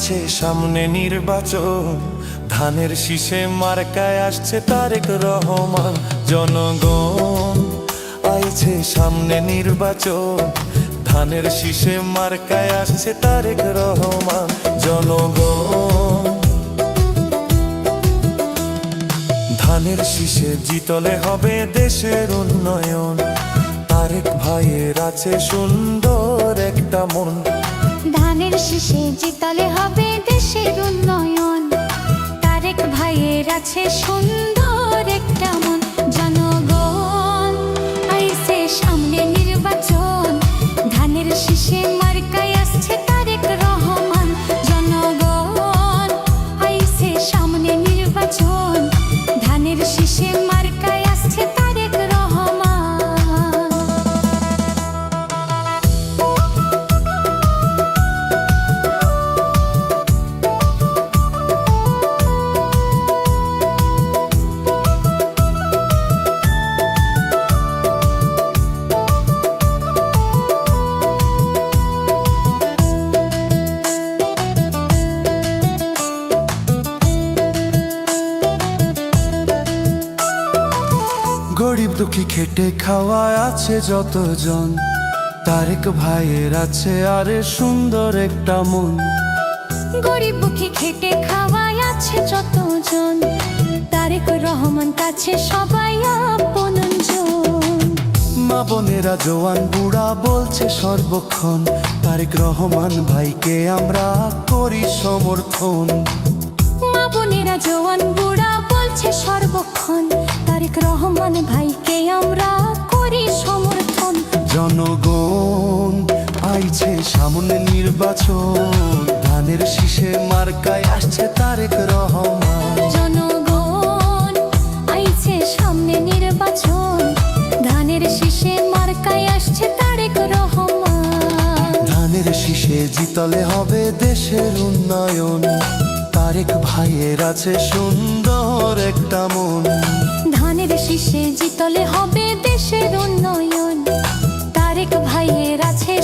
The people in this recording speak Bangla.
আইছে সামনে নির্বাচন, ধানের শীষে মার্কায় আসছে তারেক রহমান। জনগণ আইছে সামনে নির্বাচন, ধানের শীষে মার্কায় আসছে তারেক রহমান। জনগণ ধানের শীষে জিতলে হবে দেশের উন্নয়ন, তারেক ভাইয়ের আছে সুন্দর একটা মন। ধানের শীষে জিতলে হবে দেশের উন্নয়ন, তারেক ভাইয়ের আছে সুন্দর একটা মন। জনগণ আইছে সামনে নির্বাচন, ধানের শীষে মার্কায় আসছে তারেক রহমান। জনগণ আইছে সামনে নির্বাচন, ধানের শীষে মার্কায় আসছে তারেক রহমান। গরিব দুঃখী খেটে খাওয়া আছে যতজন, তারেক ভাইয়ের আছে আরে সুন্দর একটা মন। গরিব দুঃখী খেটে খাওয়ায় আছে যতজন, তারেক রহমান কাছে সবাই আপনজন। মা বোনেরা জওয়ান বুড়া বলছে সর্বক্ষণ, তারেক রহমান ভাইকে আমরা করি সমর্থন। মা বোনেরা জওয়ান বুড়া বলছে সর্বক্ষণ, তারেক রহমান ভাইকে আমরা করি সমর্থন। জনগণ আইছে সামনে নির্বাচন, ধানের শীষে মার্কায় আসছে তারেক রহমান। জনগণ আইছে সামনে নির্বাচন, ধানের শীষে মার্কায় আসছে তারেক রহমান। ধানের শীষে জিতলে হবে দেশের উন্নয়ন, তারেক ভাইয়ের আছে সুন্দর একটা মন। ধানের শীষে জিতলে হবে দেশের উন্নয়ন, তারেক ভাইয়ের আছে